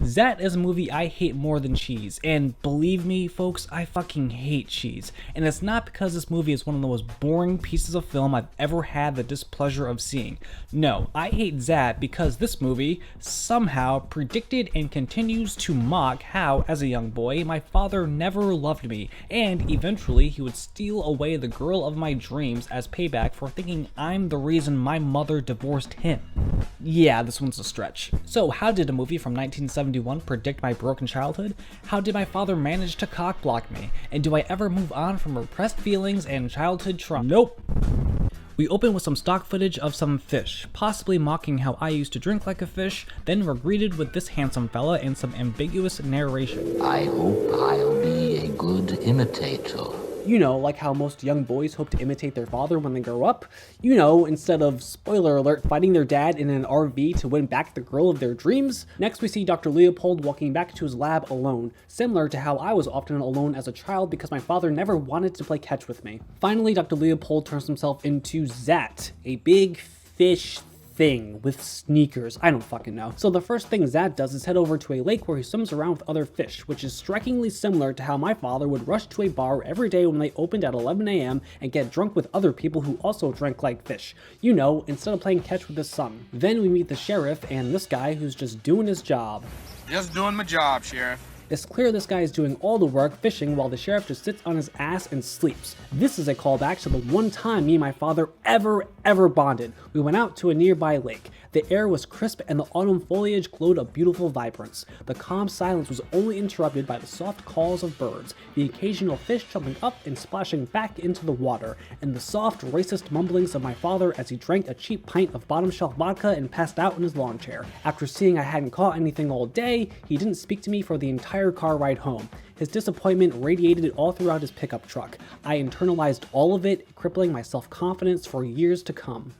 Zaat is a movie I hate more than cheese, and believe me folks, I fucking hate cheese. And it's not because this movie is one of the most boring pieces of film I've ever had the displeasure of seeing. No, I hate Zaat because this movie somehow predicted and continues to mock how, as a young boy, my father never loved me, and eventually he would steal away the girl of my dreams as payback for thinking I'm the reason my mother divorced him. Yeah, this one's a stretch. So how did a movie from 1971 predict my broken childhood? How did my father manage to cockblock me? And do I ever move on from repressed feelings and childhood trauma? Nope. We open with some stock footage of some fish, possibly mocking how I used to drink like a fish, then we're greeted with this handsome fella and some ambiguous narration. I hope I'll be a good imitator. You know, like how most young boys hope to imitate their father when they grow up. You know, instead of, spoiler alert, fighting their dad in an RV to win back the girl of their dreams. Next we see Dr. Leopold walking back to his lab alone, similar to how I was often alone as a child because my father never wanted to play catch with me. Finally, Dr. Leopold turns himself into Zaat, a big fish thing with sneakers. I don't fucking know. So the first thing Zaat does is head over to a lake where he swims around with other fish, which is strikingly similar to how my father would rush to a bar every day when they opened at 11 a.m. and get drunk with other people who also drank like fish. You know, instead of playing catch with his son. Then we meet the sheriff and this guy who's just doing his job. Just doing my job, Sheriff. It's clear this guy is doing all the work fishing while the sheriff just sits on his ass and sleeps. This is a callback to the one time me and my father ever bonded. We went out to a nearby lake. The air was crisp and the autumn foliage glowed a beautiful vibrance. The calm silence was only interrupted by the soft calls of birds, the occasional fish jumping up and splashing back into the water, and the soft racist mumblings of my father as he drank a cheap pint of bottom shelf vodka and passed out in his lawn chair. After seeing I hadn't caught anything all day, he didn't speak to me for the entire car ride home. His disappointment radiated all throughout his pickup truck. I internalized all of it, crippling my self-confidence for years to come.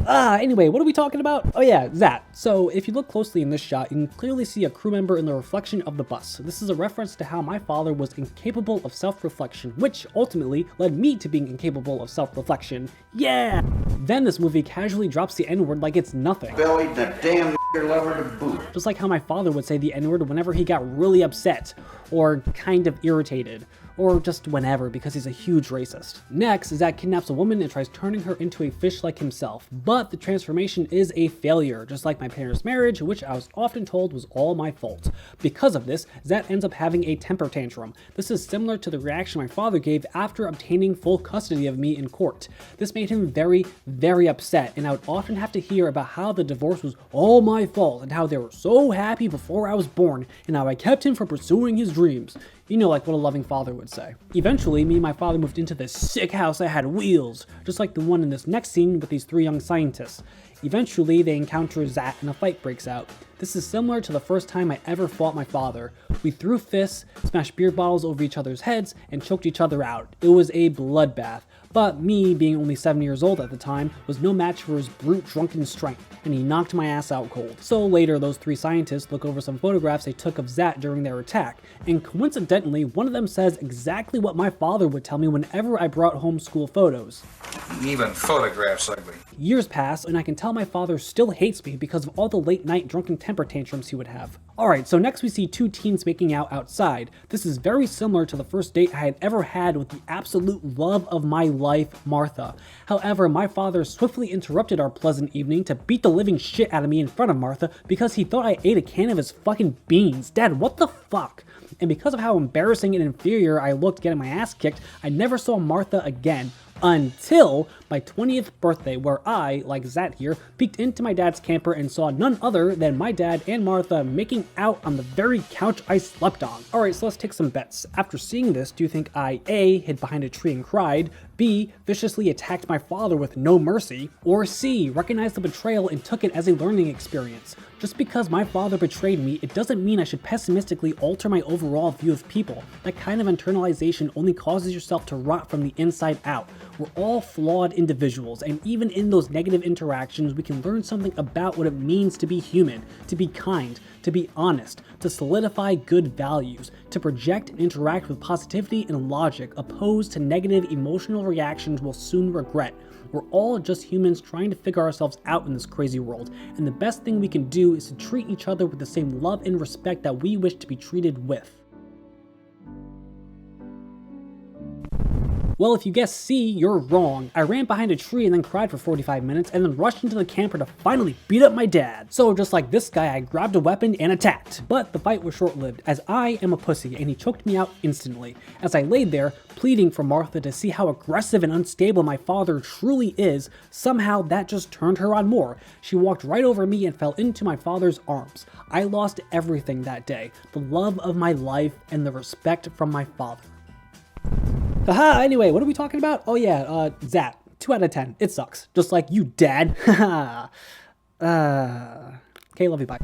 Anyway, what are we talking about? Oh yeah, Zaat. So if you look closely in this shot, you can clearly see a crew member in the reflection of the bus. This is a reference to how my father was incapable of self-reflection, which ultimately led me to being incapable of self-reflection. Yeah! Then this movie casually drops the N-word like it's nothing. Billy, the damn lover to boot. Just like how my father would say the N-word whenever he got really upset, or kind of irritated, or just whenever because he's a huge racist. Next, Zaat kidnaps a woman and tries turning her into a fish like himself, but the transformation is a failure, just like my parents' marriage, which I was often told was all my fault. Because of this, Zaat ends up having a temper tantrum. This is similar to the reaction my father gave after obtaining full custody of me in court. This made him very upset, and I would often have to hear about how the divorce was all my fault and how they were so happy before I was born and how I kept him from pursuing his dreams. You know, like what a loving father would say. Eventually, me and my father moved into this sick house that had wheels, just like the one in this next scene with these three young scientists. Eventually, they encounter Zaat and a fight breaks out. This is similar to the first time I ever fought my father. We threw fists, smashed beer bottles over each other's heads, and choked each other out. It was a bloodbath. But me, being only 7 years old at the time, was no match for his brute drunken strength, and he knocked my ass out cold. So later, those three scientists look over some photographs they took of Zaat during their attack, and coincidentally, one of them says exactly what my father would tell me whenever I brought home school photos. Even photographs ugly. Years pass, and I can tell my father still hates me because of all the late night drunken temper tantrums he would have. Alright, so next we see two teens making out outside. This is very similar to the first date I had ever had with the absolute love of my life, Martha. However, my father swiftly interrupted our pleasant evening to beat the living shit out of me in front of Martha because he thought I ate a can of his fucking beans. Dad, what the fuck? And because of how embarrassing and inferior I looked getting my ass kicked, I never saw Martha again. Until my 20th birthday, where I, like Zaat here, peeked into my dad's camper and saw none other than my dad and Martha making out on the very couch I slept on. Alright, so let's take some bets. After seeing this, do you think I A, hid behind a tree and cried, B, viciously attacked my father with no mercy, or C, recognized the betrayal and took it as a learning experience? Just because my father betrayed me, it doesn't mean I should pessimistically alter my overall view of people. That kind of internalization only causes yourself to rot from the inside out. We're all flawed individuals, and even in those negative interactions, we can learn something about what it means to be human, to be kind, to be honest, to solidify good values, to project and interact with positivity and logic, opposed to negative emotional reactions we'll soon regret. We're all just humans trying to figure ourselves out in this crazy world, and the best thing we can do is to treat each other with the same love and respect that we wish to be treated with. Well, if you guessed C, you're wrong. I ran behind a tree and then cried for 45 minutes and then rushed into the camper to finally beat up my dad. So just like this guy, I grabbed a weapon and attacked. But the fight was short-lived, as I am a pussy and he choked me out instantly. As I laid there, pleading for Martha to see how aggressive and unstable my father truly is, somehow that just turned her on more. She walked right over me and fell into my father's arms. I lost everything that day, the love of my life and the respect from my father. Haha, anyway, what are we talking about? Oh yeah, Zaat. 2 out of 10. It sucks. Just like you, Dad. Okay, love you, bye.